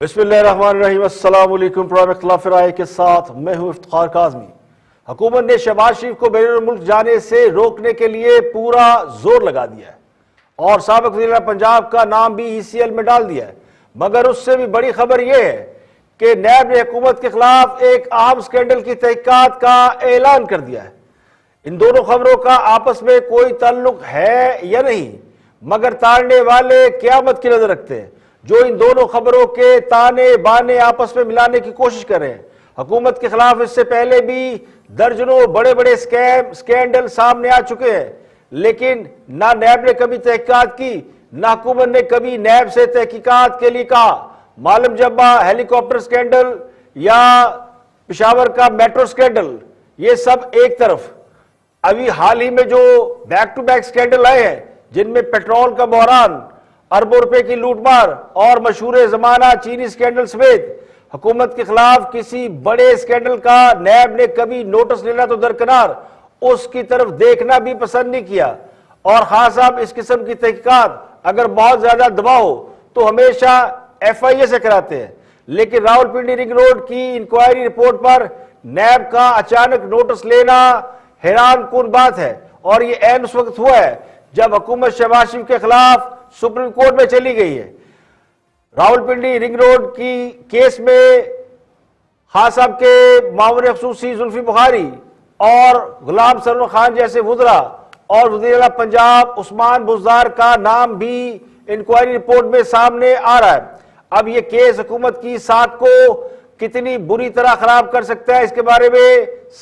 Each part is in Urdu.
بسم اللہ الرحمن الرحیم۔ السلام علیکم۔ پروگرام اختلاف رائے کے ساتھ میں ہوں افتخار کاظمی۔ حکومت نے شہباز شریف کو بیرون ملک جانے سے روکنے کے لیے پورا زور لگا دیا ہے اور سابق وزیر اعلیٰ پنجاب کا نام بھی ECL میں ڈال دیا ہے، مگر اس سے بھی بڑی خبر یہ ہے کہ نیب نے حکومت کے خلاف ایک اہم سکینڈل کی تحقیقات کا اعلان کر دیا ہے۔ ان دونوں خبروں کا آپس میں کوئی تعلق ہے یا نہیں، مگر تاڑنے والے قیامت کی نظر رکھتے ہیں جو ان دونوں خبروں کے تانے بانے آپس میں ملانے کی کوشش کر رہے ہیں۔ حکومت کے خلاف اس سے پہلے بھی درجنوں بڑے بڑے سکینڈل سامنے آ چکے ہیں، لیکن نہ نیب نے کبھی تحقیقات کی، نہ حکومت نے کبھی نیب سے تحقیقات کے لیے کہا۔ معلم جبہ ہیلی کاپٹر سکینڈل یا پشاور کا میٹرو سکینڈل، یہ سب ایک طرف، ابھی حال ہی میں جو بیک ٹو بیک سکینڈل آئے ہیں جن میں پیٹرول کا بحران، اربوں روپے کی لوٹ مار اور مشہور زمانہ چینی سکینڈل سمیت حکومت کے خلاف کسی بڑے سکینڈل کا نیب نے کبھی نوٹس لینا تو درکنار اس کی طرف دیکھنا بھی پسند نہیں کیا، اور خاص اب اس قسم کی تحقیقات اگر بہت زیادہ دباؤ ہو تو ہمیشہ FIA سے کراتے ہیں۔ لیکن راولپنڈی رنگ روڈ کی انکوائری رپورٹ پر نیب کا اچانک نوٹس لینا حیران کن بات ہے، اور یہ عین اس وقت ہوا ہے جب حکومت شہباز شریف کے خلاف سپریم کورٹ میں چلی گئی ہے۔ راولپنڈی رنگ روڈ کی کیس میں خان صاحب کے معاون خصوصی زلفی بخاری اور غلام سرور خان جیسے وزراء اور وزیر اعلیٰ پنجاب عثمان بزدار کا نام بھی انکوائری رپورٹ میں سامنے آ رہا ہے۔ اب یہ کیس حکومت کی ساکھ کو کتنی بری طرح خراب کر سکتا ہے اس کے بارے میں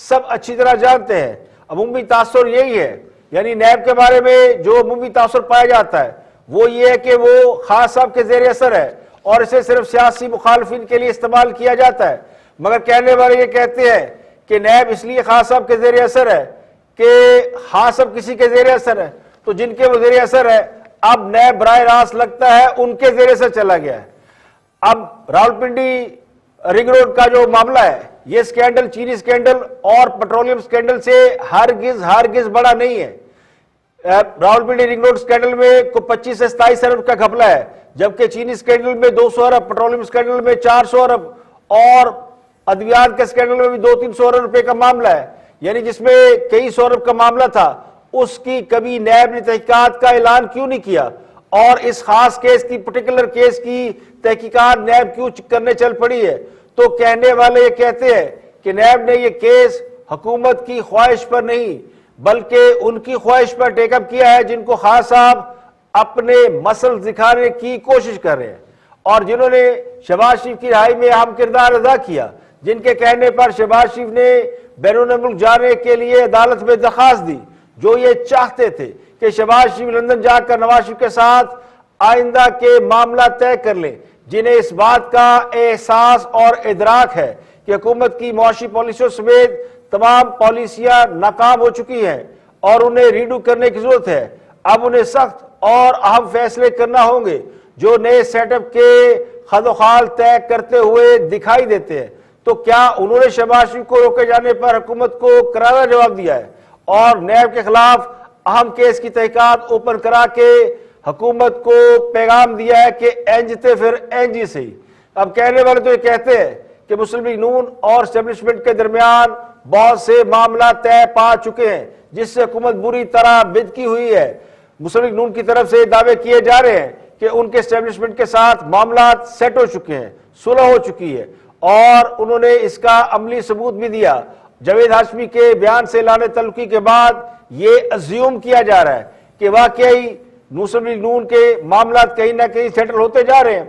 سب اچھی طرح جانتے ہیں۔ عمومی تاثر یہی ہے، یعنی نیب کے بارے میں جو عمومی تاثر پایا جاتا ہے وہ یہ ہے کہ وہ خان صاحب کے زیر اثر ہے اور اسے صرف سیاسی مخالفین کے لیے استعمال کیا جاتا ہے، مگر کہنے والے یہ کہتے ہیں کہ نیب اس لیے خان صاحب کے زیر اثر ہے کہ خان صاحب کسی کے زیر اثر ہے، تو جن کے وہ زیر اثر ہے اب نیب براہ راست لگتا ہے ان کے زیر اثر چلا گیا ہے۔ اب راولپنڈی رنگ روڈ کا جو معاملہ ہے، یہ سکینڈل چینی سکینڈل اور پیٹرولیم سکینڈل سے ہرگز بڑا نہیں ہے۔ راولپنڈی رنگ روڈ سکینڈل میں 25 سے 27 ارب کا گھپلہ ہے، جبکہ چینی سکینڈل میں 200 ارب، پیٹرولیم سکینڈل میں 400 ارب اور ادویات کے سکینڈل میں بھی 200-300 ارب روپے کا معاملہ ہے، یعنی جس میں کئی سو ارب کا معاملہ تھا، اس کی کبھی نیب نے تحقیقات کا اعلان کیوں نہیں کیا، اور اس خاص کیس کی پرٹیکولر کیس کی تحقیقات نیب کیوں کرنے چل پڑی ہے؟ تو کہنے والے یہ کہتے ہیں کہ نیب نے یہ کیس حکومت کی خواہش پر نہیں بلکہ ان کی خواہش پر ٹیک اپ کیا ہے جن کو خان صاحب اپنے مسل دکھانے کی کوشش کر رہے ہیں، اور جنہوں نے شہباز شریف کی رہائی میں اہم کردار ادا کیا، جن کے کہنے پر شہباز شریف نے بیرون ملک جانے کے لیے عدالت میں درخواست دی، جو یہ چاہتے تھے کہ شہباز شریف لندن جا کر نواز شریف کے ساتھ آئندہ کے معاملہ طے کر لیں، جنہیں اس بات کا احساس اور ادراک ہے کہ حکومت کی معاشی پالیسیوں سمیت تمام پالیسیاں ناکام ہو چکی ہیں اور انہیں ریڈو کرنے کی ضرورت ہے۔ اب انہیں سخت اور اہم فیصلے کرنا ہوں گے جو نئے سیٹ اپ کے خد و خال طے کرتے ہوئے دکھائی دیتے ہیں۔ تو کیا انہوں نے شہباز شریف کو روکے جانے پر حکومت کو کرارا جواب دیا ہے اور نیب کے خلاف اہم کیس کی تحقیقات اوپن کرا کے حکومت کو پیغام دیا ہے کہ اینجتے پھر اینجی سے ہی۔ اب کہنے والے تو یہ کہتے ہیں کہ مسلم لیگ نون اور اسٹیبلشمنٹ کے درمیان بہت سے معاملہ طے پا چکے ہیں جس سے حکومت بری طرح بدکی ہوئی ہے۔ مسلم لیگ نون کی طرف سے دعوے کیے جا رہے ہیں کہ ان کے اسٹیبلشمنٹ کے ساتھ معاملات سیٹ ہو چکے ہیں، صلح ہو چکی ہے، اور انہوں نے اس کا عملی ثبوت بھی دیا۔ جاوید ہاشمی کے بیان سے اعلان تعلقی کے بعد یہ ازیوم کیا جا رہا ہے کہ واقعی مسلم لیگ نون کے معاملات کہیں نہ کہیں سیٹل ہوتے جا رہے ہیں،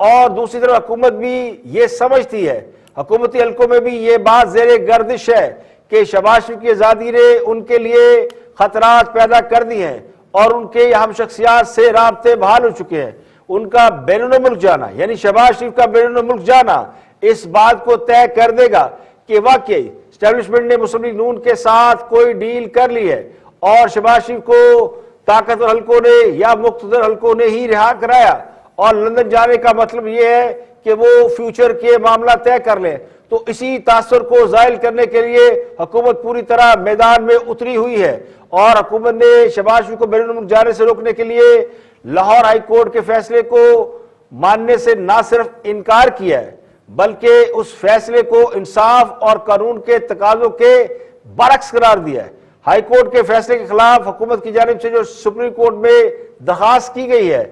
اور دوسری طرف حکومت بھی یہ سمجھتی ہے، حکومتی حلقوں میں بھی یہ بات زیر گردش ہے کہ شہباز شریف کی آزادی نے ان کے لیے خطرات پیدا کر دی ہیں اور ان کے اہم شخصیات سے رابطے بحال ہو چکے ہیں۔ ان کا بیرون ملک جانا، یعنی شہباز شریف کا بیرون ملک جانا، اس بات کو طے کر دے گا کہ واقعی اسٹیبلشمنٹ نے مسلم لیگ نون کے ساتھ کوئی ڈیل کر لی ہے اور شہباز شریف کو طاقتور حلقوں نے یا مقتدر حلقوں نے ہی رہا کرایا، اور لندن جانے کا مطلب یہ ہے کہ وہ فیوچر کے معاملہ طے کر لیں۔ تو اسی تاثر کو زائل کرنے کے لیے حکومت پوری طرح میدان میں اتری ہوئی ہے، اور حکومت نے شہباز شریف کو بیرون ملک جانے سے روکنے کے لیے لاہور ہائی کورٹ کے فیصلے کو ماننے سے نہ صرف انکار کیا ہے بلکہ اس فیصلے کو انصاف اور قانون کے تقاضوں کے برعکس قرار دیا ہے۔ ہائی کورٹ کے فیصلے کے خلاف حکومت کی جانب سے جو سپریم کورٹ میں درخواست کی گئی ہے،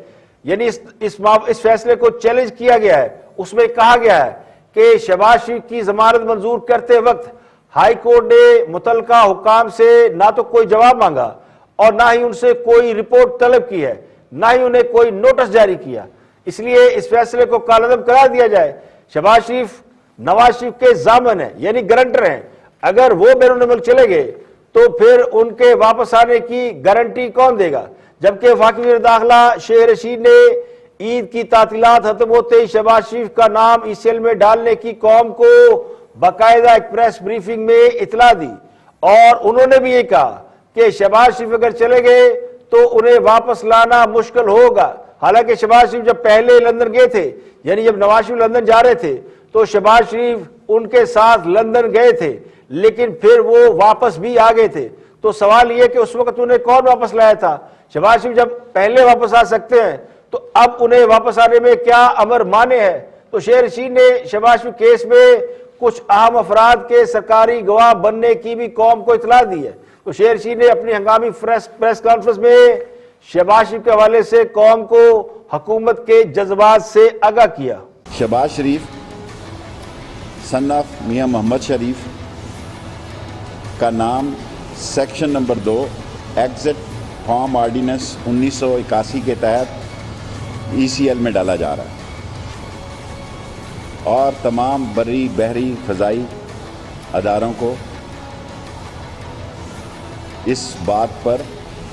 یعنی اس فیصلے کو چیلنج کیا گیا ہے، اس میں کہا گیا ہے کہ شہباز شریف کی ضمانت منظور کرتے وقت ہائی کورٹ نے متعلقہ حکام سے نہ تو کوئی جواب مانگا اور نہ ہی ان سے کوئی رپورٹ طلب کی ہے، نہ ہی انہیں کوئی نوٹس جاری کیا۔ اس لیے اس فیصلے کو کالعدم قرار دیا جائے۔ شہباز شریف نواز شریف کے ضامن ہیں، یعنی گارنٹر ہیں۔ اگر وہ بیرون ملک چلے گئے تو پھر ان کے واپس آنے کی گارنٹی کون دے گا؟ جبکہ وفاقی وزیر داخلہ شیخ رشید نے عید کی تعطیلات ختم ہوتے ہی شہباز شریف کا نام ای سی ایل میں ڈالنے کی قوم کو باقاعدہ ایک پریس بریفنگ میں اطلاع دی، اور انہوں نے بھی یہ کہا کہ شہباز شریف اگر چلے گئے تو انہیں واپس لانا مشکل ہوگا۔ حالانکہ شہباز شریف جب پہلے لندن گئے تھے، یعنی جب نواز شریف لندن جا رہے تھے تو شہباز شریف ان کے ساتھ لندن گئے تھے، لیکن پھر وہ واپس بھی آ گئے تھے۔ تو سوال یہ کہ اس وقت انہیں کون واپس لایا تھا؟ شہباز شریف جب پہلے واپس آ سکتے ہیں تو اب انہیں واپس آنے میں کیا امر مانے ہے؟ تو شیخ رشید نے شہباز شریف کیس میں کچھ اہم افراد کے سرکاری گواہ بننے کی بھی قوم کو اطلاع دی ہے۔ تو شیخ رشید نے اپنی ہنگامی پریس کانفرنس میں شہباز شریف کے حوالے سے قوم کو حکومت کے جذبات سے آگاہ کیا۔ شہباز شریف سن آف میاں محمد شریف کا نام section number 2 exit form ordinance 1981 کے تحت ای سی ایل میں ڈالا جا رہا ہے، اور تمام بری بحری فضائی اداروں کو اس بات پر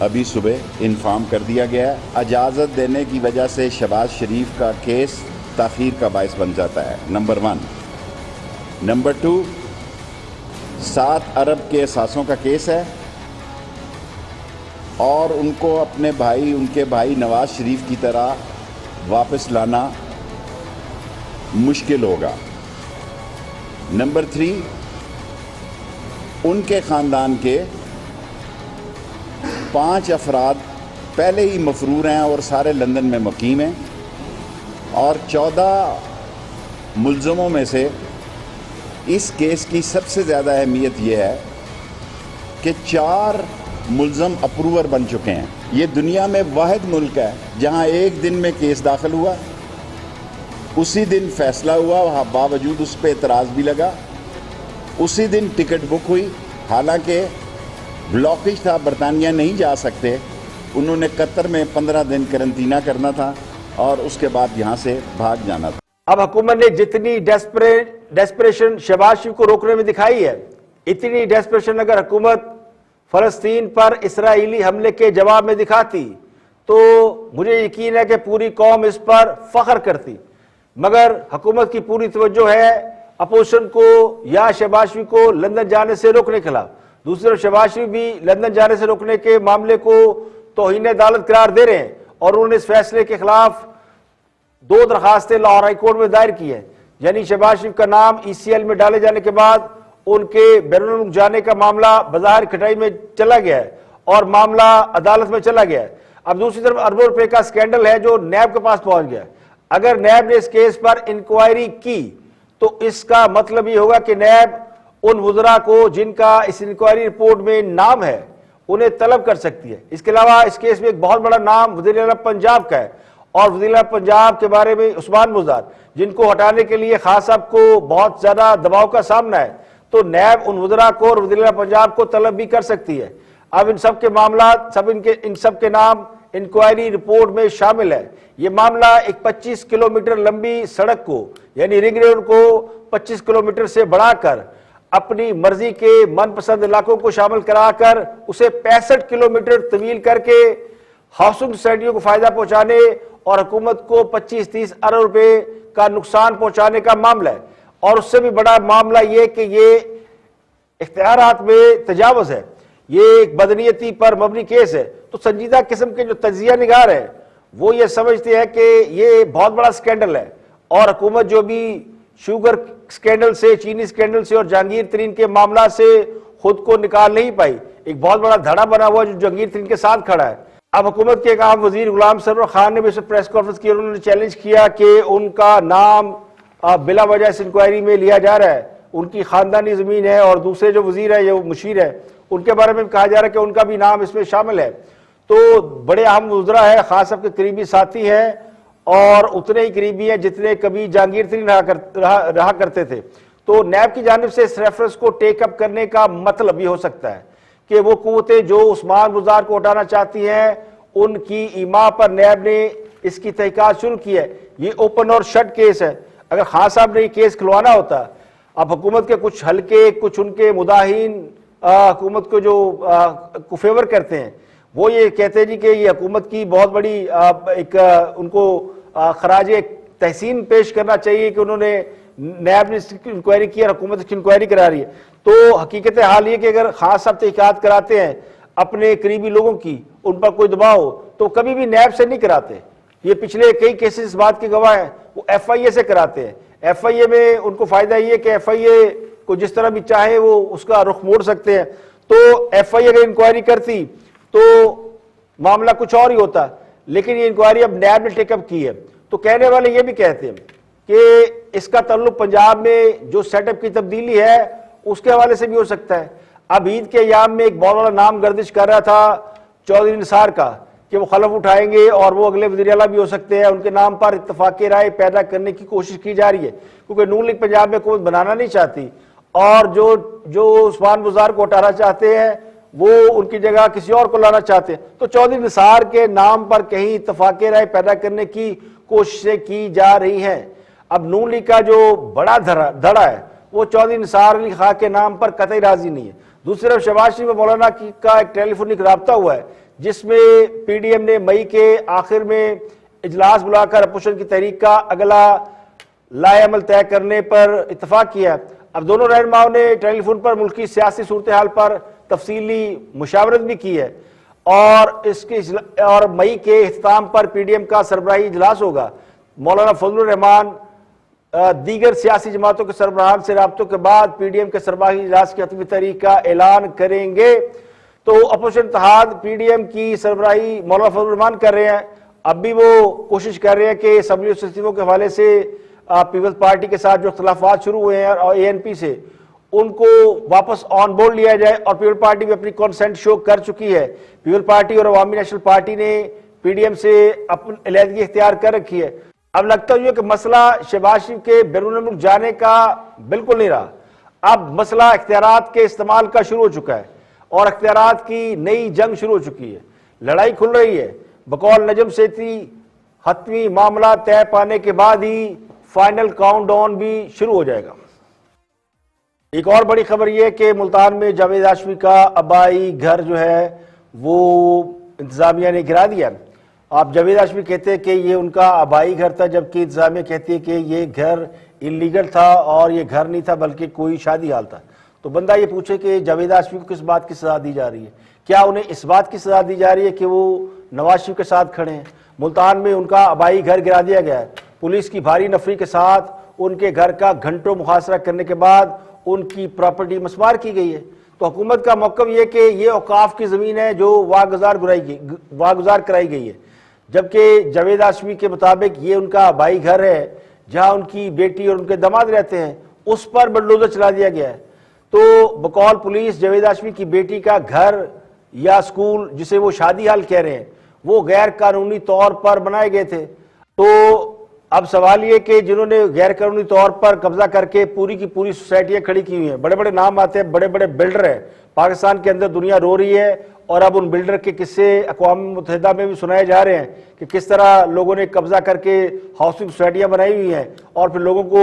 ابھی صبح انفارم کر دیا گیا ہے۔ اجازت دینے کی وجہ سے شہباز شریف کا کیس تاخیر کا باعث بن جاتا ہے، نمبر 1۔ نمبر 2، 7 ارب کے اثاثوں کا کیس ہے، اور ان کو اپنے بھائی، ان کے بھائی نواز شریف کی طرح واپس لانا مشکل ہوگا۔ نمبر 3، ان کے خاندان کے 5 افراد پہلے ہی مفرور ہیں اور سارے لندن میں مقیم ہیں، اور 14 ملزموں میں سے اس کیس کی سب سے زیادہ اہمیت یہ ہے کہ 4 ملزم اپروور بن چکے ہیں۔ یہ دنیا میں واحد ملک ہے جہاں ایک دن میں کیس داخل ہوا، اسی دن فیصلہ ہوا، باوجود اس پہ اعتراض بھی لگا، اسی دن ٹکٹ بک ہوئی، حالانکہ بلاکیج تھا، برطانیہ نہیں جا سکتے، انہوں نے قطر میں 15 دن قرنطینہ کرنا تھا اور اس کے بعد یہاں سے بھاگ جانا تھا۔ اب حکومت نے جتنی ڈیسپریشن شہباز شریف کو روکنے میں دکھائی ہے، اتنی ڈیسپریشن اگر حکومت فلسطین پر اسرائیلی حملے کے جواب میں دکھاتی تو مجھے یقین ہے کہ پوری قوم اس پر فخر کرتی، مگر حکومت کی پوری توجہ ہے اپوزیشن کو یا شہباز شریف کو لندن جانے سے روکنے کے خلاف۔ دوسری طرف شہباز شریف بھی لندن جانے سے روکنے کے معاملے کو توہین عدالت قرار دے رہے ہیں، اور انہوں نے اس فیصلے کے خلاف 2 درخواستیں لاہور ہائی کورٹ میں دائر کی ہیں، یعنی شہباز شریف کا نام ای سی ایل میں ڈالے جانے کے بعد ان کے بیرون ملک جانے کا معاملہ بظاہر کھٹائی میں چلا گیا ہے اور معاملہ عدالت میں چلا گیا ہے۔ اب دوسری طرف اربوں روپے کا سکینڈل ہے جو نیب کے پاس پہنچ گیا ہے۔ اگر نیب نے اس کیس پر انکوائری کی تو اس کا مطلب یہ ہوگا کہ نیب ان وزراء کو جن کا اس انکوائری رپورٹ میں نام ہے انہیں طلب کر سکتی ہے۔ اس کے علاوہ اس کیس میں ایک بہت بڑا نام وزیر اعلیٰ پنجاب کا ہے، اور وزیر اعلیٰ پنجاب کے بارے میں عثمان مزار، جن کو ہٹانے کے لیے خاص صاحب کو بہت زیادہ دباؤ کا سامنا ہے، تو نیب ان وزراء کو اور وزیر اعلیٰ پنجاب کو طلب بھی کر سکتی ہے۔ اب ان سب کے معاملات ان سب کے نام انکوائری رپورٹ میں شامل ہے۔ یہ معاملہ ایک 25 کلومیٹر لمبی سڑک کو، یعنی رنگ روڈ کو 25 کلومیٹر سے بڑھا کر اپنی مرضی کے من پسند علاقوں کو شامل کرا کر اسے 65 کلومیٹر طویل کر کے ہاؤسنگ سوسائٹیوں کو فائدہ پہنچانے اور حکومت کو 25-30 ارب روپے کا نقصان پہنچانے کا معاملہ ہے۔ اور اس سے بھی بڑا معاملہ یہ کہ یہ اختیارات میں تجاوز ہے، یہ ایک بدنیتی پر مبنی کیس ہے۔ تو سنجیدہ قسم کے جو تجزیہ نگار ہیں وہ یہ سمجھتے ہیں کہ یہ بہت بڑا سکینڈل ہے، اور حکومت جو بھی شوگر سکینڈل سے، چینی سکینڈل سے اور جہانگیر ترین کے معاملات سے خود کو نکال نہیں پائی، ایک بہت بڑا دھڑا بنا ہوا جو جہانگیر ترین کے ساتھ کھڑا ہے۔ اب حکومت کے ایک عام وزیر غلام سرور خان نے بھی اس پریس کانفرنس کی اور انہوں نے چیلنج کیا کہ ان کا نام بلا وجہ اس انکوائری میں لیا جا رہا ہے. ان کی خاندانی زمین ہے اور دوسرے جو وزیر ہے یہ مشیر ہے ان کے بارے میں کہا جا رہا ہے کہ ان کا بھی نام اس میں شامل ہے. تو بڑے اہم وزراء ہے, خان صاحب کے قریبی ساتھی ہیں اور اتنے ہی قریبی ہیں جتنے کبھی جہانگیر ترین رہا کرتے تھے. تو نیب کی جانب سے اس ریفرنس کو ٹیک اپ کرنے کا مطلب یہ ہو سکتا ہے کہ وہ قوتیں جو عثمان گزار کو ہٹانا چاہتی ہیں ان کی ایما پر نیب نے اس کی تحقیقات شروع کی ہے. یہ اوپن اور شٹ کیس ہے. اگر خان صاحب نے یہ کیس کھلوانا ہوتا, اب حکومت کے کچھ حلقے کچھ ان کے مداحین حکومت کو جو فیور کرتے ہیں وہ یہ کہتے ہیں جی کہ یہ حکومت کی بہت بڑی ایک ان کو خراج تحسین پیش کرنا چاہیے کہ انہوں نے نیب نے اس کی انکوائری کی اور حکومت اس کی انکوائری کرا رہی ہے. تو حقیقت حال یہ کہ اگر خان صاحب تحقیقات کراتے ہیں اپنے قریبی لوگوں کی, ان پر کوئی دباؤ ہو تو کبھی بھی نیب سے نہیں کراتے. یہ پچھلے کئی کیسز اس بات کے گواہ ہیں, وہ ایف آئی اے سے کراتے ہیں. ایف آئی اے میں ان کو فائدہ یہ کہ ایف آئی اے کو جس طرح بھی چاہے وہ اس کا رخ موڑ سکتے ہیں. تو ایف آئی اے اگر انکوائری کرتی تو معاملہ کچھ اور ہی ہوتا, لیکن یہ انکوائری اب نیب نے ٹیک اپ کی ہے. تو کہنے والے یہ بھی کہتے ہیں کہ اس کا تعلق پنجاب میں جو سیٹ اپ کی تبدیلی ہے اس کے حوالے سے بھی ہو سکتا ہے. اب عید کے ایام میں ایک بہت بڑا نام گردش کر رہا تھا چودھری نثار کا کہ وہ خلف اٹھائیں گے اور وہ اگلے وزیر اعلیٰ بھی ہو سکتے ہیں. ان کے نام پر اتفاقی رائے پیدا کرنے کی کوشش کی جا رہی ہے کیونکہ نون لیگ پنجاب میں حکومت بنانا نہیں چاہتی اور جو عثمان گزار کو ہٹانا چاہتے ہیں وہ ان کی جگہ کسی اور کو لانا چاہتے ہیں. تو چودھری نثار کے نام پر کہیں اتفاقی رائے پیدا کرنے کی کوششیں کی جا رہی ہیں. اب نون لیگ کا جو بڑا دھڑا ہے وہ چودھری نثار علی خان کے نام پر قطعی راضی نہیں ہے. دوسری طرف شہباز شریف و مولانا کا ایک ٹیلی فونک رابطہ ہوا ہے جس میں پی ڈی ایم نے مئی کے آخر میں اجلاس بلا کر اپوزیشن کی تحریک کا اگلا لائحہ عمل طے کرنے پر اتفاق کیا. اب دونوں رہنماؤں نے ٹیلی فون پر ملکی سیاسی صورتحال پر تفصیلی مشاورت بھی کی ہے اور مئی کے اختتام پر پی ڈی ایم کا سربراہی اجلاس ہوگا. مولانا فضل الرحمان دیگر سیاسی جماعتوں کے سربراہان سے رابطوں کے بعد پی ڈی ایم کے سربراہی اجلاس کی حتمی تاریخ کا اعلان کریں گے. تو اپوزیشن اتحاد پی ڈی ایم کی سربراہی مولانا فضل الرحمان کر رہے ہیں. اب بھی وہ کوشش کر رہے ہیں کہ اسمبلی استعفوں کے حوالے سے پیپلز پارٹی کے ساتھ جو اختلافات شروع ہوئے ہیں اور اے این پی سے ان کو واپس آن بورڈ لیا جائے. اور پیپل پارٹی بھی اپنی کانسنٹ شو کر چکی ہے. پیپل پارٹی اور عوامی نیشنل پارٹی نے پی ڈی ایم سے اپنی علیحدگی اختیار کر رکھی ہے. اب لگتا ہے کہ مسئلہ شہباز شریف کے بیرون ملک جانے کا بالکل نہیں رہا. اب مسئلہ اختیارات کے استعمال کا شروع ہو چکا ہے اور اختیارات کی نئی جنگ شروع ہو چکی ہے. لڑائی کھل رہی ہے. بقول نجم سیٹھی حتمی معاملہ طے پانے کے بعد ہی فائنل کاؤنٹ ڈاؤن بھی شروع ہو جائے گا. ایک اور بڑی خبر یہ کہ ملتان میں جاوید ہاشمی کا آبائی گھر جو ہے وہ انتظامیہ نے گرا دیا. آپ جاوید ہاشمی کہتے ہیں کہ یہ ان کا آبائی گھر تھا جبکہ انتظامیہ کہتی ہے کہ یہ گھر انلیگل تھا اور یہ گھر نہیں تھا بلکہ کوئی شادی حال تھا. تو بندہ یہ پوچھے کہ جاوید ہاشمی کو کس بات کی سزا دی جا رہی ہے؟ کیا انہیں اس بات کی سزا دی جا رہی ہے کہ وہ نواز شریف کے ساتھ کھڑے ہیں؟ ملتان میں ان کا آبائی گھر گرا دیا گیا ہے. پولیس کی بھاری نفری کے ساتھ ان کے گھر کا گھنٹوں محاصرہ کرنے کے بعد ان کی پراپرٹی مسمار کی گئی ہے. تو حکومت کا موقف یہ کہ یہ اوقاف کی زمین ہے جو واگزار کرائی گئی ہے، جبکہ جاوید ہاشمی کے مطابق یہ ان کا آبائی گھر ہے جہاں ان کی بیٹی اور ان کے داماد رہتے ہیں، اس پر بلڈوزر چلا دیا گیا ہے. تو بقول پولیس جاوید ہاشمی کی بیٹی کا گھر یا اسکول جسے وہ شادی حال کہہ رہے ہیں وہ غیر قانونی طور پر بنائے گئے تھے. تو اب سوال یہ کہ جنہوں نے غیر قانونی طور پر قبضہ کر کے پوری کی پوری سوسائٹیاں کھڑی کی ہوئی ہیں، بڑے بڑے نام آتے ہیں، بڑے بڑے بلڈر ہیں پاکستان کے اندر، دنیا رو رہی ہے. اور اب ان بلڈر کے قصے اقوام متحدہ میں بھی سنائے جا رہے ہیں کہ کس طرح لوگوں نے قبضہ کر کے ہاؤسنگ سوسائٹیاں بنائی ہوئی ہیں اور پھر لوگوں کو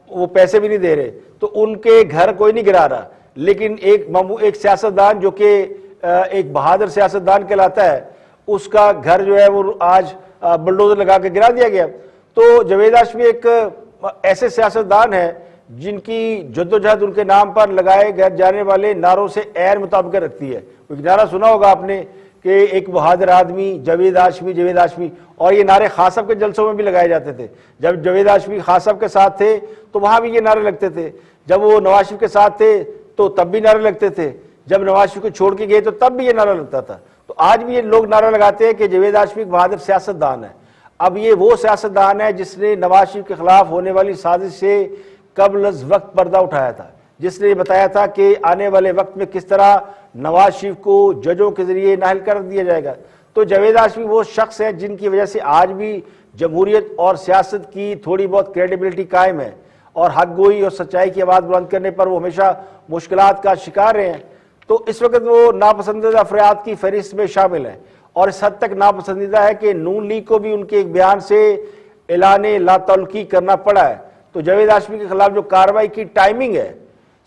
وہ پیسے بھی نہیں دے رہے. تو ان کے گھر کوئی نہیں گرا رہا، لیکن ایک سیاستدان جو کہ ایک بہادر سیاستدان کہلاتا ہے اس کا گھر جو ہے وہ آج بلڈوزر لگا کے گرا دیا گیا. تو جاوید ہاشمی ایک ایسے سیاستدان ہیں جن کی جدوجہد ان کے نام پر لگائے جانے والے نعروں سے عین مطابقت رکھتی ہے. ایک نعرہ سنا ہوگا آپ نے کہ ایک بہادر آدمی جاوید ہاشمی، جاوید ہاشمی، اور یہ نعرے خان صاحب کے جلسوں میں بھی لگائے جاتے تھے. جب جاوید ہاشمی خان صاحب کے ساتھ تھے تو وہاں بھی یہ نعرے لگتے تھے، جب وہ نواز شریف کے ساتھ تھے تو تب بھی نعرے لگتے تھے، جب نواز شریف کو چھوڑ کے گئے تو تب بھی یہ نعرہ لگتا تھا. تو تو آج بھی یہ لوگ نعرہ لگاتے ہیں کہ جاوید ہاشمی ایک بہادر سیاستدان ہے. اب یہ وہ سیاستدان ہے جس نے نواز شریف کے خلاف ہونے والی سازش سے قبل از وقت پردہ اٹھایا تھا, جس نے یہ بتایا تھا کہ آنے والے وقت میں کس طرح نواز شریف کو ججوں کے ذریعے نااہل کر دیا جائے گا. تو جاوید ہاشمی وہ شخص ہے جن کی وجہ سے آج بھی جمہوریت اور سیاست کی تھوڑی بہت کریڈیبلٹی قائم ہے, اور حق گوئی اور سچائی کی آواز بلند کرنے پر وہ ہمیشہ مشکلات کا شکار رہے ہیں. تو اس وقت وہ ناپسندیدہ افراد کی فہرست میں شامل ہیں, اور اس حد تک ناپسندیدہ ہے کہ نون لیگ کو بھی ان کے ایک بیان سے اعلان لا تعلقی کرنا پڑا ہے. تو جاوید ہاشمی کے خلاف جو کارروائی کی ٹائمنگ ہے,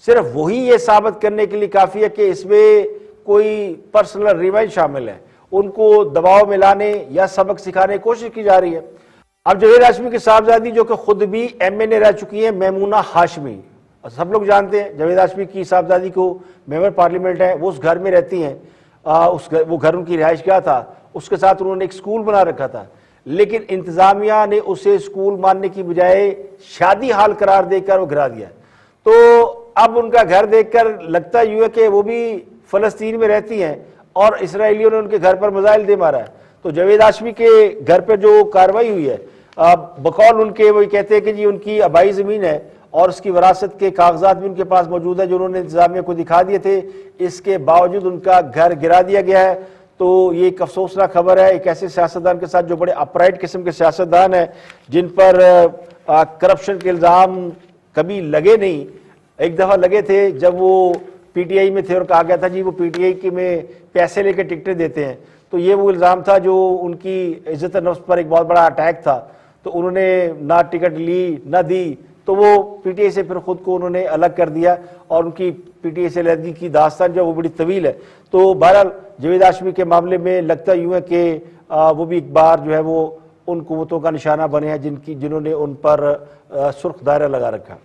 صرف وہی یہ ثابت کرنے کے لیے کافی ہے کہ اس میں کوئی پرسنل ریونج شامل ہے, ان کو دباؤ میں لانے یا سبق سکھانے کی کوشش کی جا رہی ہے. اب جاوید ہاشمی کی صاحبزادی جو کہ خود بھی ایم این اے رہ چکی ہیں, میمونہ ہاشمی, سب لوگ جانتے ہیں جاوید ہاشمی کی صاحبزادی کو ممبر پارلیمنٹ ہے, وہ اس گھر میں رہتی ہیں, وہ گھر ان کی رہائش گاہ تھا, اس کے ساتھ انہوں نے ایک سکول بنا رکھا تھا, لیکن انتظامیہ نے اسے سکول ماننے کی بجائے شادی حال قرار دے کر وہ گرا دیا. تو اب ان کا گھر دیکھ کر لگتا یوں ہے کہ وہ بھی فلسطین میں رہتی ہیں اور اسرائیلیوں نے ان کے گھر پر میزائل دے مارا ہے. تو جاوید ہاشمی کے گھر پہ جو کارروائی ہوئی ہے, بقول ان کے وہ کہتے ہیں کہ جی ان کی آبائی زمین ہے اور اس کی وراثت کے کاغذات بھی ان کے پاس موجود ہے جو انہوں نے انتظامیہ کو دکھا دیے تھے, اس کے باوجود ان کا گھر گرا دیا گیا ہے. تو یہ ایک افسوسناک خبر ہے ایک ایسے سیاستدان کے ساتھ جو بڑے اپرائٹ قسم کے سیاستدان ہیں, جن پر کرپشن کے الزام کبھی لگے نہیں. ایک دفعہ لگے تھے جب وہ پی ٹی آئی میں تھے اور کہا گیا تھا جی وہ پی ٹی آئی کے میں پیسے لے کے ٹکٹیں دیتے ہیں, تو یہ وہ الزام تھا جو ان کی عزت نفس پر ایک بہت بڑا اٹیک تھا. تو انہوں نے نہ ٹکٹ لی نہ دی, تو وہ پی ٹی آئی سے پھر خود کو انہوں نے الگ کر دیا, اور ان کی پی ٹی آئی سے علیحدگی کی داستان جو وہ بڑی طویل ہے. تو بہرحال جاوید ہاشمی کے معاملے میں لگتا یوں ہے کہ وہ بھی ایک بار جو ہے وہ ان قوتوں کا نشانہ بنے ہیں جنہوں نے ان پر سرخ دائرہ لگا رکھا.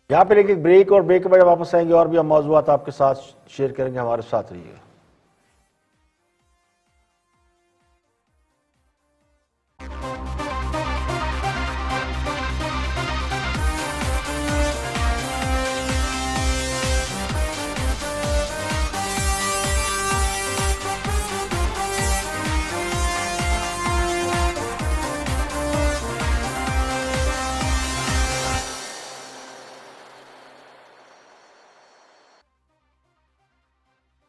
یہاں پہ ایک بریک, اور بریک کے بعد واپس آئیں گے اور بھی ہم موضوعات آپ کے ساتھ شیئر کریں گے, ہمارے ساتھ رہیے.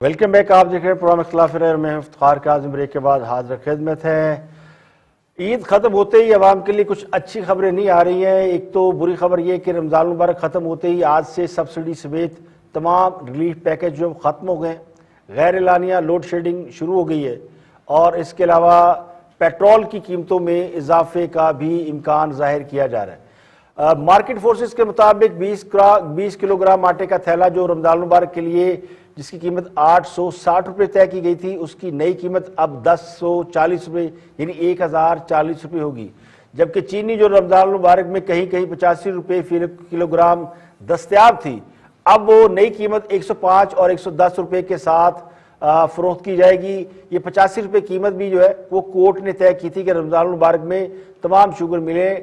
Welcome back. آپ دیکھ رہے ہیں پروگرام اختلاف رائے, میں افتخار کاظم. بریک کے بعد حاضر خدمت ہے. عید ختم ہوتے ہی عوام کے لیے کچھ اچھی خبریں نہیں آ رہی ہیں. ایک تو بری خبر یہ کہ رمضان المبارک ختم ہوتے ہی آج سے سبسڈی سمیت تمام ریلیف پیکج جو ختم ہو گئے. غیر اعلانیہ لوڈ شیڈنگ شروع ہو گئی ہے, اور اس کے علاوہ پیٹرول کی قیمتوں میں اضافے کا بھی امکان ظاہر کیا جا رہا ہے. مارکیٹ فورسز کے مطابق 20 کلو گرام آٹے کا تھیلا جو رمضان المبارک کے لیے جس کی قیمت 860 روپے طے کی گئی تھی, اس کی نئی قیمت اب 1040 روپے یعنی 1040 روپے ہوگی. جبکہ چینی جو رمضان المبارک میں کہیں 85 روپے فی کلو گرام دستیاب تھی, اب وہ نئی قیمت 105 اور 110 روپے کے ساتھ فروخت کی جائے گی. یہ 85 روپے قیمت بھی جو ہے وہ کورٹ نے طے کی تھی کہ رمضان المبارک میں تمام شوگر ملیں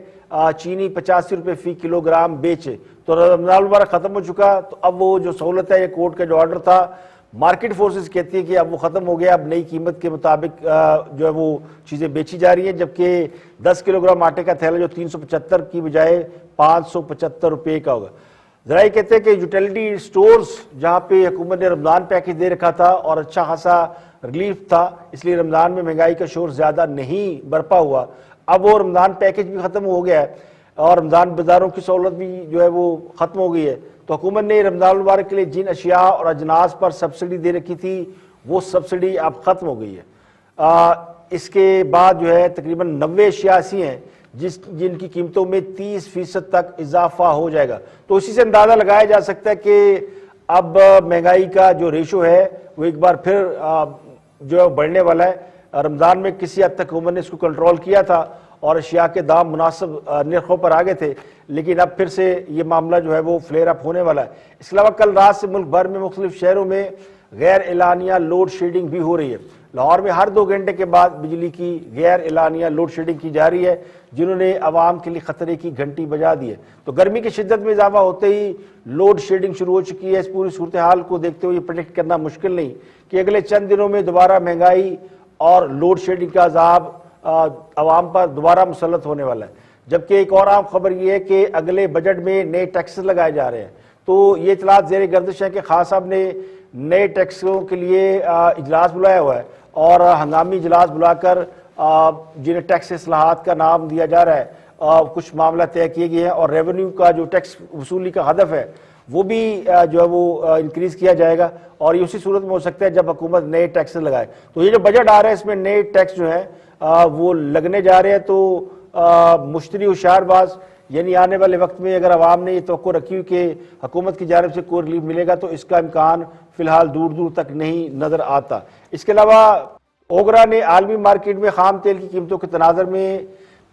چینی 85 روپے فی کلو گرام بیچے. تو رمضان المبارک ختم ہو چکا, تو اب وہ جو سہولت ہے, یہ کورٹ کا جو آرڈر تھا, مارکیٹ فورسز کہتی ہے کہ اب وہ ختم ہو گیا, اب نئی قیمت کے مطابق جو ہے وہ چیزیں بیچی جا رہی ہیں. جبکہ 10 کلو گرام آٹے کا تھیلا جو 375 کی بجائے 575 روپے کا ہوگا. ذرا یہ کہتے ہیں کہ یوٹیلیٹی سٹورز جہاں پہ حکومت نے رمضان پیکج دے رکھا تھا اور اچھا خاصا ریلیف تھا, اس لیے رمضان میں مہنگائی کا شور زیادہ نہیں برپا ہوا. اب وہ رمضان پیکج بھی ختم ہو گیا ہے اور رمضان بازاروں کی سہولت بھی جو ہے وہ ختم ہو گئی ہے. تو حکومت نے رمضان المبارک کے لیے جن اشیاء اور اجناس پر سبسڈی دے رکھی تھی وہ سبسڈی اب ختم ہو گئی ہے. اس کے بعد جو ہے تقریباً 90 اشیاء ایسی ہیں جن کی قیمتوں میں 30% تک اضافہ ہو جائے گا. تو اسی سے اندازہ لگایا جا سکتا ہے کہ اب مہنگائی کا جو ریشو ہے وہ ایک بار پھر جو ہے بڑھنے والا ہے. رمضان میں کسی حد تک حکومت نے اس کو کنٹرول کیا تھا اور اشیاء کے دام مناسب نرخوں پر آگے تھے, لیکن اب پھر سے یہ معاملہ جو ہے وہ فلیئر اپ ہونے والا ہے. اس کے علاوہ کل رات سے ملک بھر میں مختلف شہروں میں غیر اعلانیہ لوڈ شیڈنگ بھی ہو رہی ہے. لاہور میں ہر 2 گھنٹے کے بعد بجلی کی غیر اعلانیہ لوڈ شیڈنگ کی جا رہی ہے، جنہوں نے عوام کے لیے خطرے کی گھنٹی بجا دی ہے۔ تو گرمی کی شدت میں اضافہ ہوتے ہی لوڈ شیڈنگ شروع ہو چکی ہے۔ اس پوری صورتحال کو دیکھتے ہوئے یہ پریڈکٹ کرنا مشکل نہیں کہ اگلے چند دنوں میں دوبارہ مہنگائی اور لوڈ شیڈنگ کا عذاب عوام پر دوبارہ مسلط ہونے والا ہے۔ جبکہ ایک اور عام خبر یہ ہے کہ اگلے بجٹ میں نئے ٹیکسز لگائے جا رہے ہیں۔ تو یہ اطلاعات زیر گردش ہے کہ خان صاحب نے نئے ٹیکسوں کے لیے اجلاس بلایا ہوا ہے اور ہنگامی اجلاس بلا کر جنہیں ٹیکس اصلاحات کا نام دیا جا رہا ہے کچھ معاملہ طے کیے گئے ہیں، اور ریونیو کا جو ٹیکس وصولی کا ہدف ہے وہ بھی جو ہے وہ انکریز کیا جائے گا، اور یہ اسی صورت میں ہو سکتا ہے جب حکومت نئے ٹیکس لگائے۔ تو یہ جو بجٹ آ رہا ہے اس میں نئے ٹیکس جو ہیں وہ لگنے جا رہے ہیں۔ تو مشتری ہوشیار باز، یعنی آنے والے وقت میں اگر عوام نے یہ توقع رکھی ہوئی کہ حکومت کی جانب سے کوئی ریلیف ملے گا تو اس کا امکان فی الحال دور دور تک نہیں نظر آتا۔ اس کے علاوہ اوگرا نے عالمی مارکیٹ میں خام تیل کی قیمتوں کے تناظر میں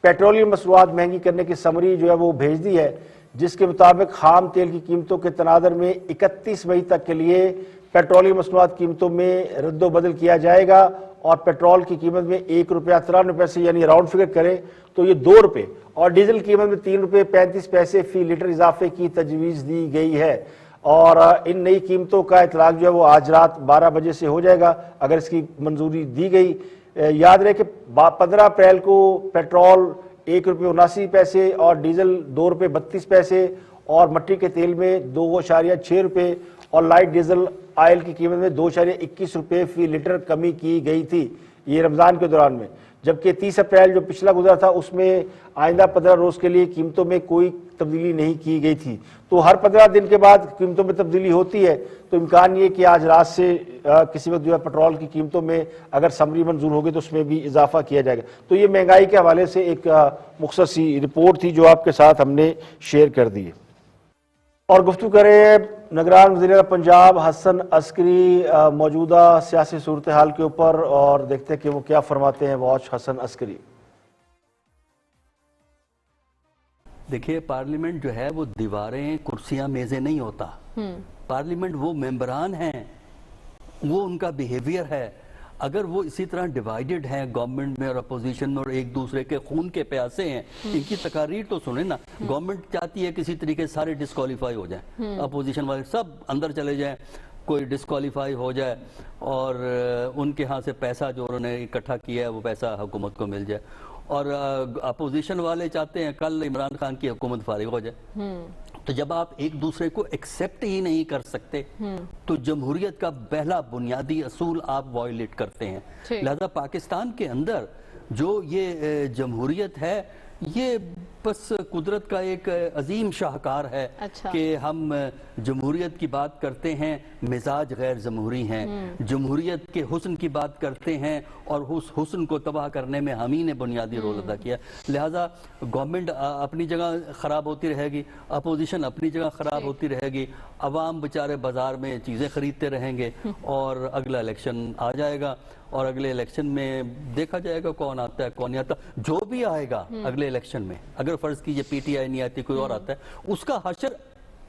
پیٹرولیم مصنوعات مہنگی کرنے کی سمری جو ہے وہ بھیج دی ہے، جس کے مطابق خام تیل کی قیمتوں کے تناظر میں 31 مئی تک کے لیے پیٹرولیم مصنوعات قیمتوں میں رد و بدل کیا جائے گا، اور پیٹرول کی قیمت میں ₹1.93 یعنی راؤنڈ فگر کریں تو یہ ₹2، اور ڈیزل کی قیمت میں ₹3.35 فی لیٹر اضافے کی تجویز دی گئی ہے۔ اور ان نئی قیمتوں کا اطلاق جو ہے وہ آج رات 12 بجے سے ہو جائے گا اگر اس کی منظوری دی گئی۔ یاد رہے کہ 15 اپریل کو پیٹرول ₹1.79 اور ڈیزل ₹2.32 اور مٹی کے تیل میں ₹2.6 اور لائٹ ڈیزل آئل کی قیمت میں ₹2.21 فی لیٹر کمی کی گئی تھی، یہ رمضان کے دوران میں۔ جبکہ 30 اپریل جو پچھلا گزرا تھا اس میں آئندہ 15 روز کے لیے قیمتوں میں کوئی تبدیلی نہیں کی گئی تھی۔ تو ہر 15 دن کے بعد قیمتوں میں تبدیلی ہوتی ہے، تو امکان یہ کہ آج رات سے کسی وقت جو ہے پیٹرول کی قیمتوں میں اگر سمری منظور ہوگی تو اس میں بھی اضافہ کیا جائے گا۔ تو یہ مہنگائی کے حوالے سے ایک مختصر سی رپورٹ تھی جو آپ کے ساتھ ہم نے شیئر کر دی ہے۔ اور گفتگو کریں نگران وزیر اعلیٰ پنجاب حسن عسکری موجودہ سیاسی صورتحال کے اوپر، اور دیکھتے ہیں کہ وہ کیا فرماتے ہیں۔ واچ حسن عسکری۔ دیکھیے، پارلیمنٹ جو ہے وہ دیواریں کرسیاں میزیں نہیں ہوتا۔ پارلیمنٹ وہ ممبران ہیں، وہ ان کا بیہیویئر ہے۔ اگر وہ اسی طرح ڈیوائیڈڈ ہیں گورنمنٹ میں اور اپوزیشن میں اور ایک دوسرے کے خون کے پیاسے ہیں، ان کی تقاریر تو سنیں نا۔ گورنمنٹ چاہتی ہے کسی طریقے سارے ڈسکوالیفائی ہو جائیں، اپوزیشن والے سب اندر چلے جائیں، کوئی ڈسکوالیفائی ہو جائے اور ان کے ہاں سے پیسہ جو انہوں نے اکٹھا کیا ہے وہ پیسہ حکومت کو مل جائے، اور اپوزیشن والے چاہتے ہیں کل عمران خان کی حکومت فارغ ہو جائے۔ تو جب آپ ایک دوسرے کو ایکسیپٹ ہی نہیں کر سکتے تو جمہوریت کا پہلا بنیادی اصول آپ وائلیٹ کرتے ہیں۔ لہذا پاکستان کے اندر جو یہ جمہوریت ہے یہ بس قدرت کا ایک عظیم شاہکار ہے کہ ہم جمہوریت کی بات کرتے ہیں، مزاج غیر جمہوری ہیں، جمہوریت کے حسن کی بات کرتے ہیں اور اس حسن کو تباہ کرنے میں ہم ہی نے بنیادی رول ادا کیا۔ لہٰذا گورنمنٹ اپنی جگہ خراب ہوتی رہے گی، اپوزیشن اپنی جگہ خراب ہوتی رہے گی، عوام بیچارے بازار میں چیزیں خریدتے رہیں گے، اور اگلا الیکشن آ جائے گا اور اگلے الیکشن میں دیکھا جائے گا کون آتا ہے کون نہیں آتا۔ جو بھی آئے گا اگلے الیکشن میں، اگر فرض کیجئے پی ٹی آئی نہیں آتی کوئی اور آتا ہے، اس کا حشر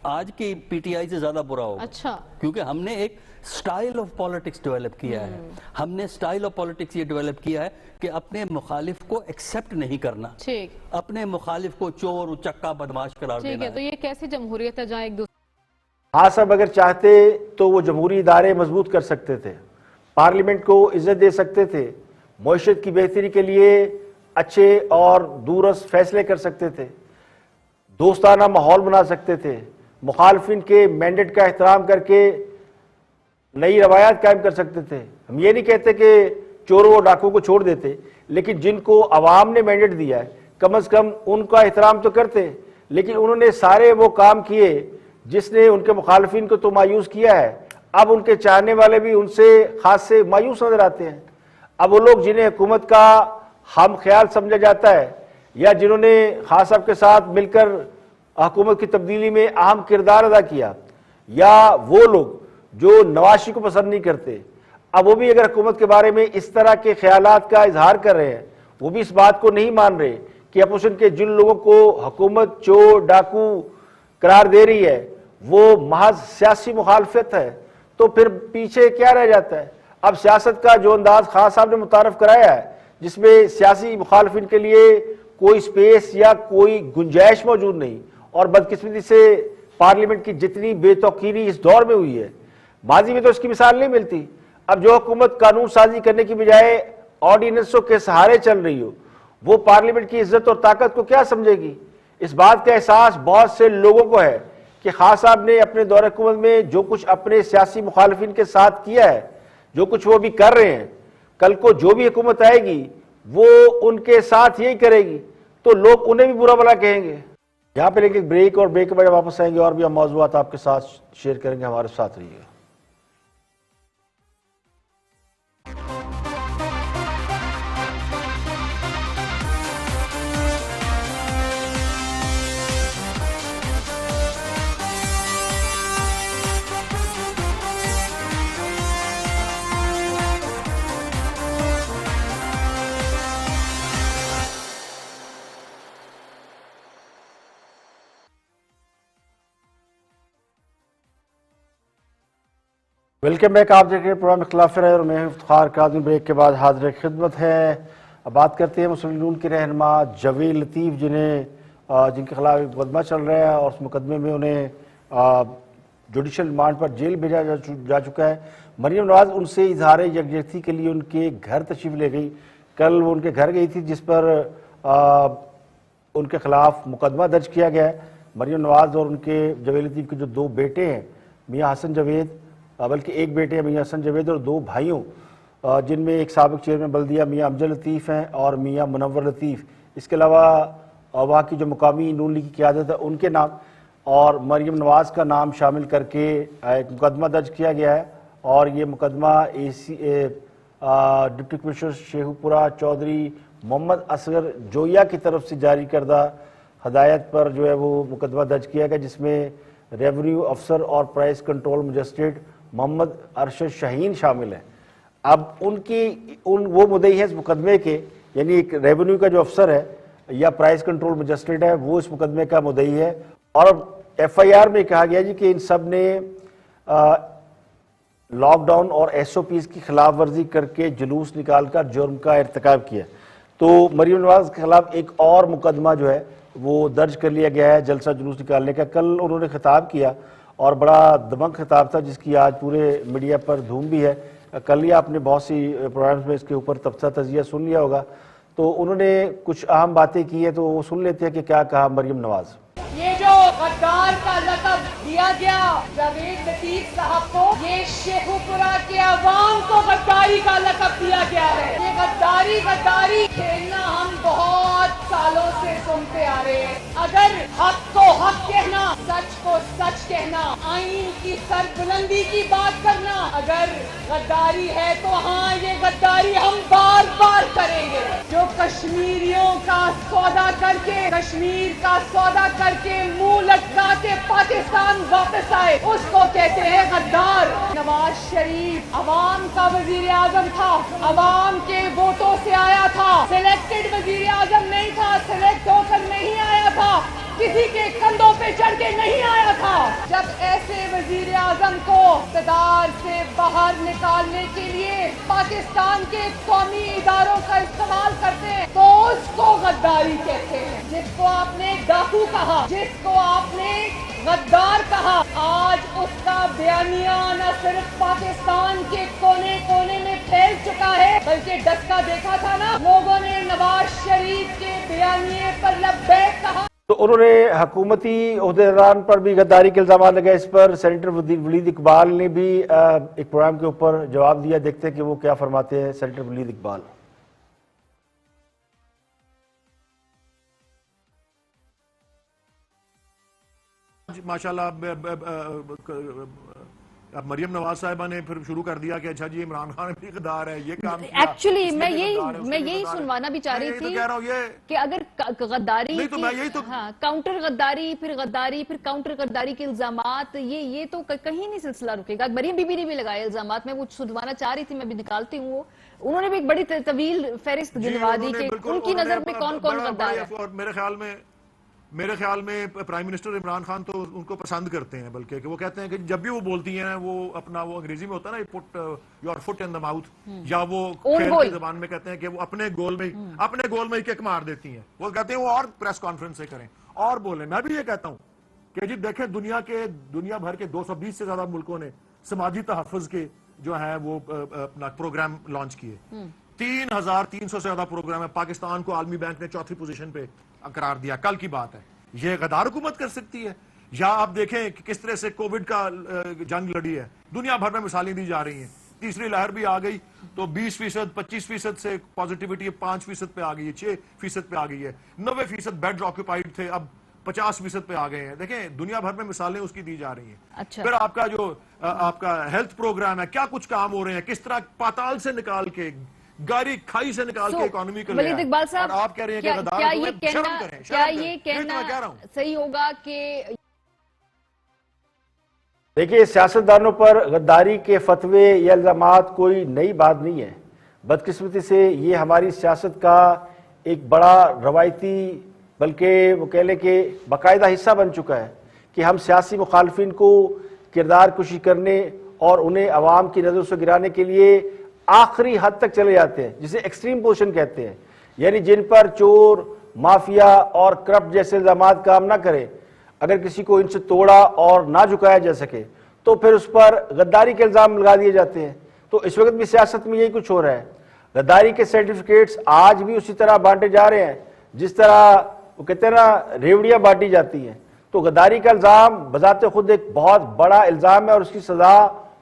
آج کی پی ٹی آئی سے زیادہ برا ہوگا، کیونکہ ہم نے ایک سٹائل آف پالیٹکس ڈیولپ کیا ہے۔ ہم نے سٹائل آف پالیٹکس یہ ڈیولپ کیا ہے کہ اپنے مخالف کو ایکسیپٹ نہیں کرنا، اپنے مخالف کو چور اچکا بدماش قرار دینا۔ تو یہ کیسی جمہوریت ہے جہاں ایک دوسرے ہاں صاحب، اگر چاہتے تو وہ جمہوری ادارے مضبوط کر سکتے تھے، پارلیمنٹ کو عزت دے سکتے تھے، معیشت کی بہتری کے لیے اچھے اور دورس فیصلے کر سکتے تھے، دوستانہ ماحول بنا سکتے تھے، مخالفین کے مینڈیٹ کا احترام کر کے نئی روایات قائم کر سکتے تھے۔ ہم یہ نہیں کہتے کہ چوروں اور ڈاکوں کو چھوڑ دیتے، لیکن جن کو عوام نے مینڈیٹ دیا ہے کم از کم ان کا احترام تو کرتے۔ لیکن انہوں نے سارے وہ کام کیے جس نے ان کے مخالفین کو تو مایوس کیا ہے۔ اب ان کے چاہنے والے بھی ان سے خاص سے مایوس نظر آتے ہیں۔ اب وہ لوگ جنہیں حکومت کا ہم خیال سمجھا جاتا ہے، یا جنہوں نے خان صاحب کے ساتھ مل کر حکومت کی تبدیلی میں اہم کردار ادا کیا، یا وہ لوگ جو نواز شریف کو پسند نہیں کرتے، اب وہ بھی اگر حکومت کے بارے میں اس طرح کے خیالات کا اظہار کر رہے ہیں، وہ بھی اس بات کو نہیں مان رہے کہ اپوزیشن کے جن لوگوں کو حکومت چور ڈاکو قرار دے رہی ہے وہ محض سیاسی مخالفت ہے، تو پھر پیچھے کیا رہ جاتا ہے؟ اب سیاست کا جو انداز خان صاحب نے متعارف کرایا ہے، جس میں سیاسی مخالفین کے لیے کوئی سپیس یا کوئی گنجائش موجود نہیں، اور بدقسمتی سے پارلیمنٹ کی جتنی بے توقیری اس دور میں ہوئی ہے، ماضی میں تو اس کی مثال نہیں ملتی۔ اب جو حکومت قانون سازی کرنے کی بجائے آرڈیننسوں کے سہارے چل رہی ہو، وہ پارلیمنٹ کی عزت اور طاقت کو کیا سمجھے گی؟ اس بات کا احساس بہت سے لوگوں کو ہے کہ خان صاحب نے اپنے دور حکومت میں جو کچھ اپنے سیاسی مخالفین کے ساتھ کیا ہے، جو کچھ وہ بھی کر رہے ہیں، کل کو جو بھی حکومت آئے گی وہ ان کے ساتھ یہی کرے گی، تو لوگ انہیں بھی برا بھلا کہیں گے۔ یہاں پہ ایک بریک، اور بریک کے بعد واپس آئیں گے اور بھی ہم موضوعات آپ کے ساتھ شیئر کریں گے، ہمارے ساتھ رہیے گا۔ ویلکم بیک، آپ دیکھ رہے ہیں پروگرام اختلاف رائے اور میں افتخار کاظمی۔ بریک کے بعد حاضر خدمت ہے۔ اب بات کرتے ہیں مسلم نون کے رہنما جویل لطیف، جن کے خلاف ایک مقدمہ چل رہا ہے اور اس مقدمے میں انہیں جوڈیشل ریمانڈ پر جیل بھیجا جا چکا ہے۔ مریم نواز ان سے اظہار یکجہتی کے لیے ان کے گھر تشریف لے گئی۔ کل وہ ان کے گھر گئی تھی، جس پر ان کے خلاف مقدمہ درج کیا گیا ہے۔ مریم نواز اور ان کے جویل لطیف کے جو دو بیٹے ہیں، میاں حسن جاوید، بلکہ ایک بیٹے ہیں میاں حسن جاوید، اور دو بھائیوں جن میں ایک سابق چیئرمین بلدیہ میاں امجد لطیف ہیں اور میاں منور لطیف، اس کے علاوہ وہاں کی جو مقامی نون لیگ کی قیادت ہے ان کے نام اور مریم نواز کا نام شامل کر کے ایک مقدمہ درج کیا گیا ہے۔ اور یہ مقدمہ ڈپٹی کمشنر شیخو پورہ چودھری محمد اصغر جویا کی طرف سے جاری کردہ ہدایت پر جو ہے وہ مقدمہ درج کیا گیا، جس میں ریونیو افسر اور پرائس کنٹرول مجسٹریٹ محمد ارشد شاہین شامل ہیں۔ اب وہ مدعی ہیں اس مقدمے کے، یعنی ایک ریونیو کا جو افسر ہے یا پرائس کنٹرول مجسٹریٹ ہے، وہ اس مقدمے کا مدعی ہے۔ اور ایف آئی آر میں کہا گیا کہ ان سب نے لاک ڈاؤن اور ایس او پیز کی خلاف ورزی کر کے جلوس نکال کر جرم کا ارتکاب کیا۔ تو مریم نواز کے خلاف ایک اور مقدمہ جو ہے وہ درج کر لیا گیا ہے جلسہ جلوس نکالنے کا۔ کل انہوں نے خطاب کیا اور بڑا دمنگ خطاب تھا، جس کی آج پورے میڈیا پر دھوم بھی ہے۔ کل ہی آپ نے بہت سی پروگرامز میں اس کے اوپر تبصرہ تجزیہ سن لیا ہوگا، تو انہوں نے کچھ اہم باتیں کی ہیں، تو وہ سن لیتے ہیں کہ کیا کہا مریم نواز۔ یہ جو غدار کا لقب دیا گیا جاوید لطیف صاحب کو، یہ شیخو پورہ کے عوام کو غداری کا لقب دیا گیا ہے۔ یہ غداری کھیلنا ہم بہت سالوں سے سنتے آ رہے ہیں۔ اگر حق کو حق کہنا، سچ کو سچ کہنا، آئین کی سربلندی کی بات کرنا اگر غداری ہے تو ہاں، یہ غداری ہم بار بار کریں گے۔ جو کشمیریوں کا سودا کر کے، کشمیر کا سودا کر کے منہ لٹکا کے پاکستان واپس آئے، اس کو کہتے ہیں غدار۔ نواز شریف عوام کا وزیر اعظم تھا، عوام کے ووٹوں سے آیا تھا، سلیکٹڈ وزیر اعظم نہیں تھا، سلیکٹ ہو کر نہیں آیا تھا، کسی کے کندھوں پہ چڑھ کے نہیں آیا تھا۔ جب ایسے وزیر اعظم کو اقتدار سے باہر نکالنے کے لیے پاکستان کے قومی اداروں کا استعمال کرتے ہیں تو اس کو غداری کہتے ہیں۔ جس کو آپ نے ڈاکو کہا، جس کو آپ نے غدار کہا، آج اس کا بیانیہ نہ صرف پاکستان کے کونے کونے میں پھیل چکا ہے، بلکہ ڈسکا دیکھا تھا نا لوگوں نے نواز شریف کے بیانیے پر لبیک کہا۔ تو انہوں نے حکومتی عہدیداران پر بھی غداری کے الزامات لگائے۔ اس پر سینیٹر ولید اقبال نے بھی ایک پروگرام کے اوپر جواب دیا۔ دیکھتے ہیں کہ وہ کیا فرماتے ہیں سینیٹر ولید اقبال۔ ماشاءاللہ اب مریم نواز صاحبہ نے پھر شروع کر دیا کہ اچھا جی عمران خان بھی غدار ہے، یہ کام کیا۔ ایکچولی میں یہی سنوانا بھی چاہ رہی تھی کہ اگر غداری کاؤنٹر غداری پھر کاؤنٹر غداری کے الزامات، یہ تو کہیں نہیں سلسلہ رکے گا۔ مریم بی بی نے بھی لگائے الزامات، میں وہ سنوانا چاہ رہی تھی، میں بھی نکالتی ہوں۔ انہوں نے بھی ایک بڑی طویل فہرست گنوا دی کہ ان کی نظر میں کون کون غدار ہے۔ اور میرے خیال میں میرے خیال میں پرائم منسٹر عمران خان تو ان کو پسند کرتے ہیں، بلکہ کہ وہ کہتے ہیں کہ جب بھی وہ بولتی ہیں وہ اپنا، وہ انگریزی میں ہوتا ہے نا put your foot in the mouth, یا وہ کھیل کی زبان میں کہتے ہیں کہ وہ اپنے گول میں کک مار دیتی ہیں. وہ کہتے ہیں وہ اور پریس کانفرنس سے کریں اور بولیں. میں بھی یہ کہتا ہوں کہ جی دیکھیں دنیا بھر کے 220 سے زیادہ ملکوں نے سماجی تحفظ کے جو ہے وہ اپنا پروگرام لانچ کیے. 3300 سے زیادہ پروگرام ہے. پاکستان کو عالمی بینک نے 4تھی پوزیشن پہ قرار دیا. کل کی بات ہے. یہ غدار حکومت کر سکتی ہے؟ یا آپ دیکھیں کہ کس طرح سے کووڈ کا جنگ لڑی ہے. دنیا بھر میں مثالیں دی جا رہی ہیں. تیسری لہر بھی آ گئی تو 20%، 25% سے پازیٹیوٹی 5% پہ آ گئی ہے، 6% پہ آ گئی ہے. 90% بیڈ آکوپائڈ تھے، اب 50% پہ آ گئے ہیں. دیکھیں دنیا بھر میں مثالیں اس کی دی جا رہی ہیں. پھر آپ کا جو آپ کا ہیلتھ پروگرام ہے، کیا کچھ کام ہو رہے ہیں، کس طرح پاتال سے نکال کے، گاری کھائی سے نکال کے اکانومی کو لے آئے. اور آپ کہہ رہے ہیں کہ غدار حکومت، شرم کریں. کیا یہ کہنا صحیح ہوگا کہ دیکھیے سیاستدانوں پر غداری کے فتوے یا الزامات کوئی نئی بات نہیں ہے. بدقسمتی سے یہ ہماری سیاست کا ایک بڑا روایتی، بلکہ وہ کہہ لیں کہ باقاعدہ حصہ بن چکا ہے کہ ہم سیاسی مخالفین کو کردار کشی کرنے اور انہیں عوام کی نظروں سے گرانے کے لیے آخری حد تک چلے جاتے ہیں، جسے ایکسٹریم پوزیشن کہتے ہیں. یعنی جن پر چور، مافیا اور کرپٹ جیسے الزامات کام نہ کرے، اگر کسی کو ان سے توڑا اور نہ جھکایا جا سکے تو پھر اس پر غداری کے الزام لگا دیے جاتے ہیں. تو اس وقت بھی سیاست میں یہی کچھ ہو رہا ہے. غداری کے سرٹیفکیٹس آج بھی اسی طرح بانٹے جا رہے ہیں جس طرح وہ کہتے ہیں نا ریوڑیاں بانٹی جاتی ہیں. تو غداری کا الزام بذات خود ایک بہت بڑا الزام ہے اور اس کی سزا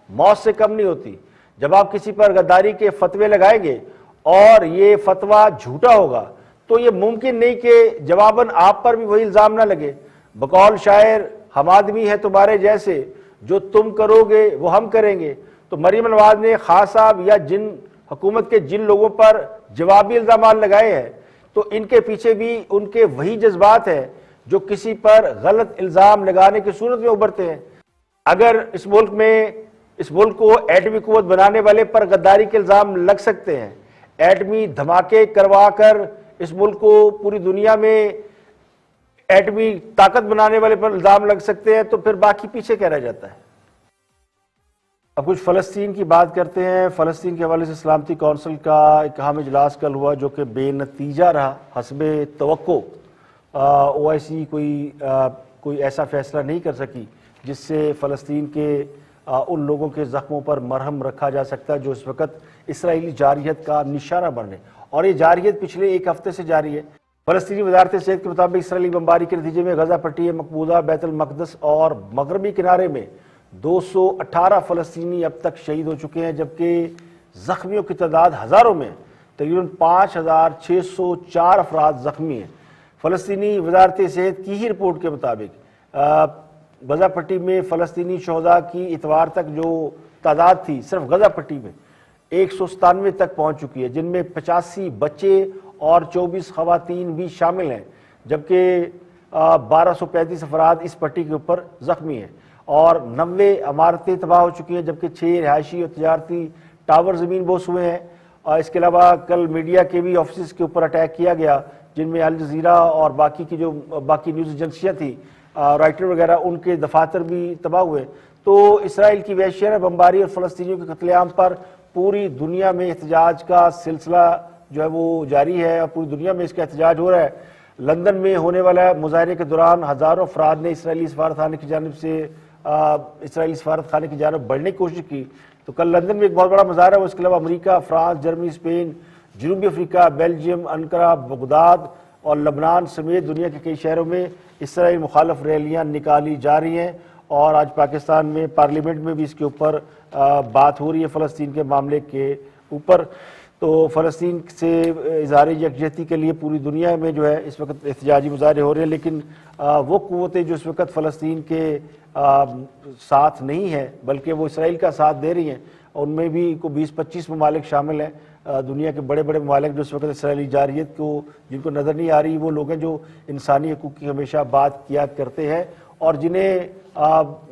موت سے کم نہیں ہوتی. جب آپ کسی پر غداری کے فتوے لگائیں گے اور یہ فتویٰ جھوٹا ہوگا تو یہ ممکن نہیں کہ جواباً آپ پر بھی وہی الزام نہ لگے. بقول شاعر ہم آدمی ہیں تمہارے جیسے، جو تم کرو گے وہ ہم کریں گے. تو مریم نواز نے خان صاحب یا جن حکومت کے جن لوگوں پر جوابی الزامات لگائے ہیں تو ان کے پیچھے بھی ان کے وہی جذبات ہیں جو کسی پر غلط الزام لگانے کی صورت میں ابھرتے ہیں. اگر اس ملک کو ایٹمی قوت بنانے والے پر غداری کے الزام لگ سکتے ہیں، ایٹمی دھماکے کروا کر اس ملک کو پوری دنیا میں ایٹمی طاقت بنانے والے پر الزام لگ سکتے ہیں، تو پھر باقی پیچھے کیا رہ جاتا ہے. اب کچھ فلسطین کی بات کرتے ہیں. فلسطین کے حوالے سے سلامتی کونسل کا ایک اہم اجلاس کل ہوا جو کہ بے نتیجہ رہا. حسب توقع OIC کوئی ایسا فیصلہ نہیں کر سکی جس سے فلسطین کے ان لوگوں کے زخموں پر مرہم رکھا جا سکتا جو اس وقت اسرائیلی جارحیت کا نشانہ بن رہے. اور یہ جارحیت پچھلے ایک ہفتے سے جاری ہے. فلسطینی وزارت صحت کے مطابق اسرائیلی بمباری کے نتیجے میں غزہ پٹی مقبوضہ، بیت المقدس اور مغربی کنارے میں 218 فلسطینی اب تک شہید ہو چکے ہیں، جبکہ زخمیوں کی تعداد ہزاروں میں، تقریباً 5604 افراد زخمی ہیں. فلسطینی وزارت صحت کی ہی رپورٹ کے مطابق غزہ پٹی میں فلسطینی شہداء کی اتوار تک جو تعداد تھی صرف غزہ پٹی میں 197 تک پہنچ چکی ہے، جن میں 85 بچے اور 24 خواتین بھی شامل ہیں، جبکہ 1235 افراد اس پٹی کے اوپر زخمی ہیں اور 90 عمارتیں تباہ ہو چکی ہیں، جبکہ 6 رہائشی اور تجارتی ٹاور زمین بوس ہوئے ہیں. اس کے علاوہ کل میڈیا کے بھی آفیسز کے اوپر اٹیک کیا گیا، جن میں الجزیرہ اور باقی نیوز ایجنسیاں تھیں، رائٹر وغیرہ، ان کے دفاتر بھی تباہ ہوئے. تو اسرائیل کی وحشیانہ بمباری اور فلسطینیوں کے قتل عام پر پوری دنیا میں احتجاج کا سلسلہ جو ہے وہ جاری ہے اور پوری دنیا میں اس کا احتجاج ہو رہا ہے. لندن میں ہونے والا مظاہرے کے دوران ہزاروں افراد نے اسرائیلی سفارتخانے کی جانب بڑھنے کی کوشش کی. تو کل لندن میں ایک بہت بڑا مظاہرہ ہوا. اس کے علاوہ امریکہ، فرانس، جرمنی، اسپین، جنوبی افریقہ، بیلجیم، انقرہ، بغداد اور لبنان سمیت دنیا کے کئی شہروں میں اسرائیل مخالف ریلیاں نکالی جا رہی ہیں. اور آج پاکستان میں پارلیمنٹ میں بھی اس کے اوپر بات ہو رہی ہے فلسطین کے معاملے کے اوپر. تو فلسطین سے اظہار یکجہتی کے لیے پوری دنیا میں جو ہے اس وقت احتجاجی مظاہرے ہو رہے ہیں، لیکن وہ قوتیں جو اس وقت فلسطین کے ساتھ نہیں ہیں بلکہ وہ اسرائیل کا ساتھ دے رہی ہیں، ان میں بھی کوئی 20-25 ممالک شامل ہیں. دنیا کے بڑے بڑے ممالک جو اس وقت اسرائیلی جارحیت کو جن کو نظر نہیں آ رہی، وہ لوگ ہیں جو انسانی حقوق کی ہمیشہ بات کیا کرتے ہیں اور جنہیں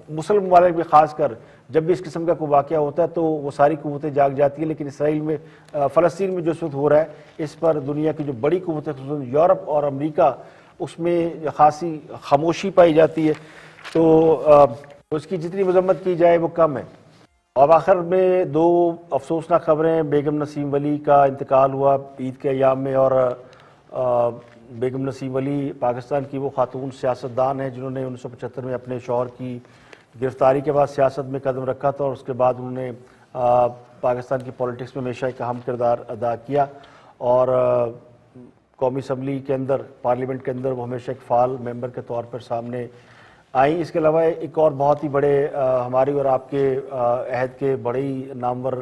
مسلم ممالک میں خاص کر جب بھی اس قسم کا کوئی واقعہ ہوتا ہے تو وہ ساری قوتیں جاگ جاتی ہیں. لیکن اسرائیل میں فلسطین میں جو اس وقت ہو رہا ہے اس پر دنیا کی جو بڑی قوتیں خصوصاً یورپ اور امریکہ اس میں خاصی خاموشی پائی جاتی ہے، تو اس کی جتنی مذمت کی جائے وہ کم ہے۔ اور آخر میں دو افسوسناک خبریں، بیگم نسیم ولی کا انتقال ہوا عید کے ایام میں، اور بیگم نسیم ولی پاکستان کی وہ خاتون سیاستدان ہیں جنہوں نے 1975 میں اپنے شوہر کی گرفتاری کے بعد سیاست میں قدم رکھا تھا، اور اس کے بعد انہوں نے پاکستان کی پولیٹکس میں ہمیشہ ایک اہم کردار ادا کیا، اور قومی اسمبلی کے اندر، پارلیمنٹ کے اندر وہ ہمیشہ ایک فعال ممبر کے طور پر سامنے آئیں۔ اس کے علاوہ ایک اور بہت ہی بڑے ہماری اور آپ کے عہد کے بڑے ہی نامور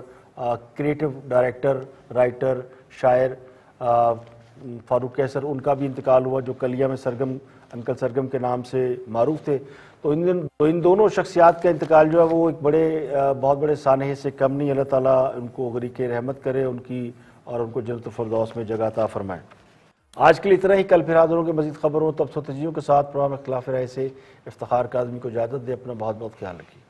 کریٹو ڈائریکٹر، رائٹر، شاعر فاروق قیصر، ان کا بھی انتقال ہوا، جو کلیا میں سرگم، انکل سرگم کے نام سے معروف تھے۔ تو ان دونوں شخصیات کا انتقال جو ہے وہ ایک بہت بڑے سانحے سے کم نہیں۔ اللہ تعالیٰ ان کو غریق رحمت کرے ان کی، اور ان کو جنت الفردوس میں جگہ عطا فرمائے۔ آج کے لیے اتنا ہی، کل پھر حاضر ہوں گے مزید خبروں، تب تجزیوں کے ساتھ۔ پروگرام اختلاف رائے سے افتخار کاظمی کو اجازت دے، اپنا بہت بہت خیال رکھیے۔